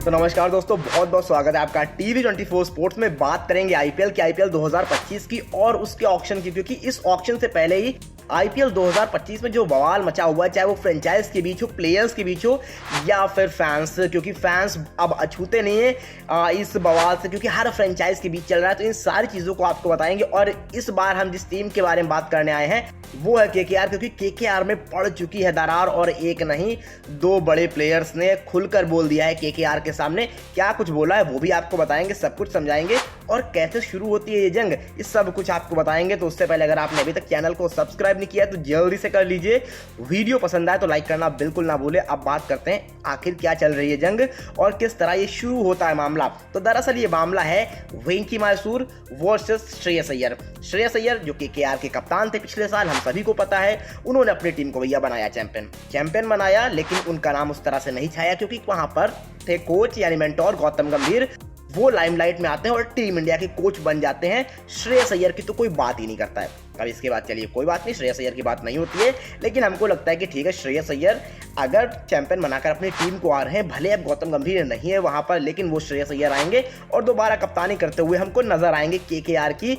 तो नमस्कार दोस्तों, बहुत बहुत स्वागत है आपका TV24 स्पोर्ट्स में। बात करेंगे आईपीएल 2025 की और उसके ऑक्शन की, क्योंकि इस ऑक्शन से पहले ही आईपीएल 2025 में जो बवाल मचा हुआ है, चाहे वो फ्रेंचाइज के बीच हो, प्लेयर्स के बीच हो या फिर फैंस, क्योंकि फैंस अब अछूते नहीं है इस बवाल से, क्योंकि हर फ्रेंचाइज के बीच चल रहा है। तो इन सारी चीज़ों को आपको बताएंगे। और इस बार हम जिस टीम के बारे में बात करने आए हैं वो है केकेआर, क्योंकि केकेआर में पड़ चुकी है दरार और एक नहीं दो बड़े प्लेयर्स ने खुलकर बोल दिया है केकेआर के सामने। क्या कुछ बोला है वो भी आपको बताएंगे, सब कुछ समझाएंगे और कैसे शुरू होती है ये जंग, इस सब कुछ आपको बताएंगे। तो उससे पहले अगर आपने अभी तक चैनल को सब्सक्राइब नहीं किया तो जल्दी से कर लीजिए। वीडियो पसंद आए तो लाइक करना बिल्कुल ना भूले। अब बात करते हैं आखिर क्या चल रही है जंग और किस तरह ये शुरू होता है मामला। तो दरअसल ये मामला है वेंकी मैसूर वर्सेस श्रेयस अय्यर। श्रेयस अय्यर जो केकेआर के कप्तान थे पिछले साल, हम सभी को पता है, उन्होंने अपनी टीम को भैया बनाया चैंपियन बनाया, लेकिन उनका नाम उस तरह से नहीं छाया क्योंकि वहां पर थे कोच यानी मेंटोर गौतम गंभीर। वो लाइमलाइट में आते हैं और टीम इंडिया के कोच बन जाते हैं। श्रेयस अय्यर की तो कोई बात ही नहीं करता है। अब इसके बाद चलिए कोई बात नहीं, श्रेयस अय्यर की बात नहीं होती है, लेकिन हमको लगता है कि ठीक है, श्रेयस अय्यर अगर चैंपियन बनाकर अपनी टीम को आ रहे हैं, भले अब गौतम गंभीर नहीं है वहां पर, लेकिन वो श्रेयस अय्यर आएंगे और दोबारा कप्तानी करते हुए हमको नजर आएंगे केकेआर की,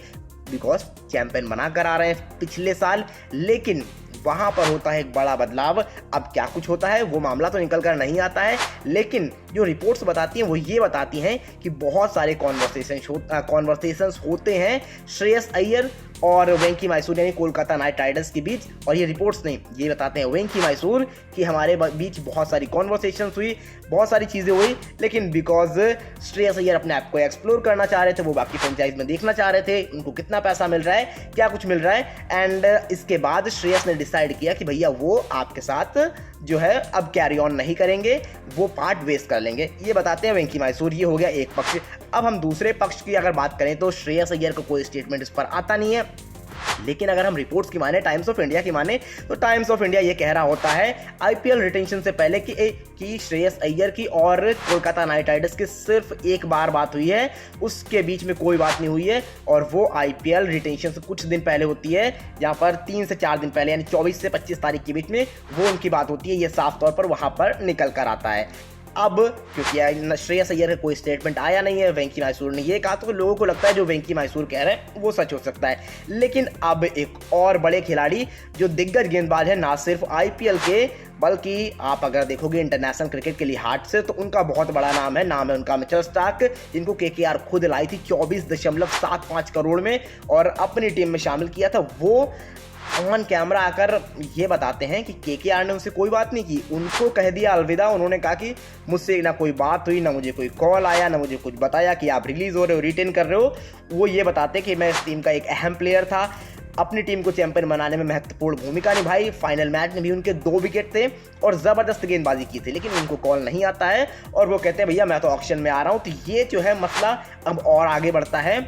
बिकॉज चैंपियन बनाकर आ रहे हैं पिछले साल। लेकिन वहां पर होता है एक बड़ा बदलाव। अब क्या कुछ होता है वो मामला तो निकल कर नहीं आता है, लेकिन जो रिपोर्ट्स बताती हैं वो ये बताती हैं कि बहुत सारे कॉन्वर्सेशंस होते हैं श्रेयस अय्यर और वेंकी मैसूर यानी कोलकाता नाइट राइडर्स के बीच। और ये रिपोर्ट्स नहीं, ये बताते हैं वेंकी मैसूर कि हमारे बीच बहुत सारी कॉन्वर्सेशंस हुई, बहुत सारी चीज़ें हुई, लेकिन बिकॉज श्रेयस अय्यर अपने आप को एक्सप्लोर करना चाह रहे थे, वो बाकी फ्रेंचाइज में देखना चाह रहे थे उनको कितना पैसा मिल रहा है, क्या कुछ मिल रहा है। एंड इसके बाद श्रेयस ने डिसाइड किया कि भैया वो आपके साथ जो है अब कैरी ऑन नहीं करेंगे, वो पार्ट वेस्ट कर लेंगे। ये बताते हैं वेंकी मैसूर। ये हो गया एक पक्ष। अब हम दूसरे पक्ष की अगर बात करें तो श्रेयस अय्यर को कोई स्टेटमेंट इस पर आता नहीं है, लेकिन अगर हम रिपोर्ट्स की माने, टाइम्स ऑफ इंडिया की माने, तो टाइम्स ऑफ इंडिया ये कह रहा होता है आईपीएल रिटेंशन से पहले कि श्रेयस अय्यर की और कोलकाता नाइट राइडर्स की सिर्फ एक बार बात हुई है, उसके बीच में कोई बात नहीं हुई है। और वो आईपीएल रिटेंशन से कुछ दिन पहले होती है, जहां पर 3 से 4 दिन पहले यानी 24 से 25 तारीख के बीच में वो उनकी बात होती है। ये साफ तौर पर वहां पर निकल कर आता है। अब क्योंकि श्रेयस अय्यर का कोई स्टेटमेंट आया नहीं है, वेंकी मैसूर ने ये कहा, तो लोगों को लगता है जो वेंकी मैसूर कह रहे हैं वो सच हो सकता है। लेकिन अब एक और बड़े खिलाड़ी जो दिग्गज गेंदबाज है, ना सिर्फ आईपीएल के बल्कि आप अगर देखोगे इंटरनेशनल क्रिकेट के लिहाज से, तो उनका बहुत बड़ा नाम है उनका मिचेल स्टार्क, जिनको केकेआर खुद लाई थी 24.75 करोड़ में और अपनी टीम में शामिल किया था। वो ऑन कैमरा आकर ये बताते हैं कि केकेआर ने उनसे कोई बात नहीं की, उनको कह दिया अलविदा। उन्होंने कहा कि मुझसे ना कोई बात हुई, ना मुझे कोई कॉल आया, ना मुझे कुछ बताया कि आप रिलीज हो रहे हो, रिटेन कर रहे हो। वो ये बताते कि मैं इस टीम का एक अहम प्लेयर था, अपनी टीम को चैंपियन बनाने में महत्वपूर्ण भूमिका निभाई, फाइनल मैच में भी उनके 2 विकेट थे और ज़बरदस्त गेंदबाजी की थी, लेकिन उनको कॉल नहीं आता है और वो कहते हैं भैया मैं तो ऑक्शन में आ रहा हूँ। तो ये जो है मसला अब और आगे बढ़ता है,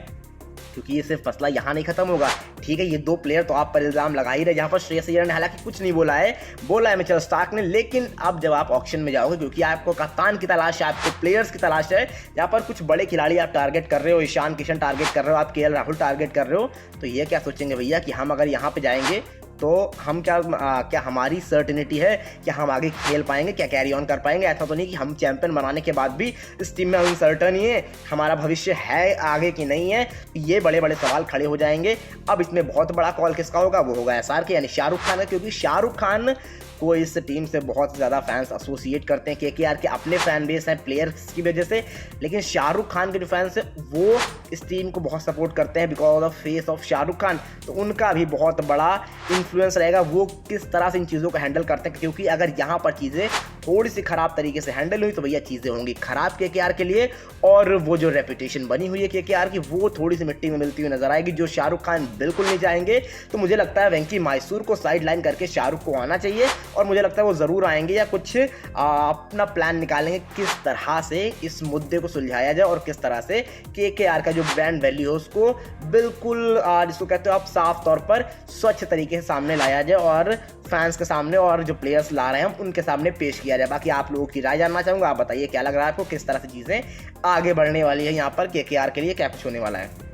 क्योंकि ये सिर्फ मसला यहाँ नहीं खत्म होगा। ठीक है, ये 2 प्लेयर तो आप पर इल्जाम लगा ही रहे, जहाँ पर श्रेयस अय्यर ने हालांकि कुछ नहीं बोला है मिचेल स्टार्क ने। लेकिन अब जब आप ऑक्शन में जाओगे, क्योंकि आपको कप्तान की तलाश है, आपको प्लेयर्स की तलाश है, जहाँ पर कुछ बड़े खिलाड़ी आप टारगेट कर रहे हो, ईशान किशन टारगेट कर रहे हो, आप केएल राहुल टारगेट कर रहे हो, तो ये क्या सोचेंगे भैया कि हम अगर यहाँ पे जाएंगे तो हम क्या हमारी सर्टेनिटी है कि हम आगे खेल पाएंगे, क्या कैरी ऑन कर पाएंगे? ऐसा तो नहीं कि हम चैंपियन बनाने के बाद भी इस टीम में अनसर्टन ही है, हमारा भविष्य है आगे कि नहीं है। ये बड़े बड़े सवाल खड़े हो जाएंगे। अब इसमें बहुत बड़ा कॉल किसका होगा? वो होगा एसआर के यानी शाहरुख खान का, क्योंकि शाहरुख खान को इस टीम से बहुत ज़्यादा फैंस एसोसिएट करते हैं। केकेआर के अपने फैन बेस हैं प्लेयर्स की वजह से, लेकिन शाहरुख खान के जो फैंस हैं वो इस टीम को बहुत सपोर्ट करते हैं because of face of Shahrukh Khan. तो उनका भी बहुत बड़ा इन्फ्लुएंस रहेगा वो किस तरह से इन चीज़ों को हैंडल करते हैं, क्योंकि अगर यहाँ पर चीज़ें थोड़ी सी खराब तरीके से हैंडल हुई तो भैया चीज़ें होंगी खराब केकेआर के लिए, और वो जो रेपुटेशन बनी हुई है केकेआर की वो थोड़ी सी मिट्टी में मिलती हुई नजर आएगी, जो शाहरुख खान बिल्कुल नहीं चाहेंगे। तो मुझे लगता है वेंकी मैसूर को साइड लाइन करके शाहरुख को आना चाहिए और मुझे लगता है वो ज़रूर आएंगे या कुछ अपना प्लान निकालेंगे किस तरह से इस मुद्दे को सुलझाया जाए और किस तरह से केकेआर का जो ब्रांड वैल्यू है उसको बिल्कुल जिसको कहते हो आप साफ तौर पर स्वच्छ तरीके से सामने लाया जाए और फैंस के सामने और जो प्लेयर्स ला रहे हैं उनके सामने पेश किया जाए। बाकी आप लोगों की राय जानना चाहूँगा, आप बताइए क्या लग रहा है आपको, किस तरह से चीज़ें आगे बढ़ने वाली है यहाँ पर केकेआर के लिए, क्या कुछ होने वाला है।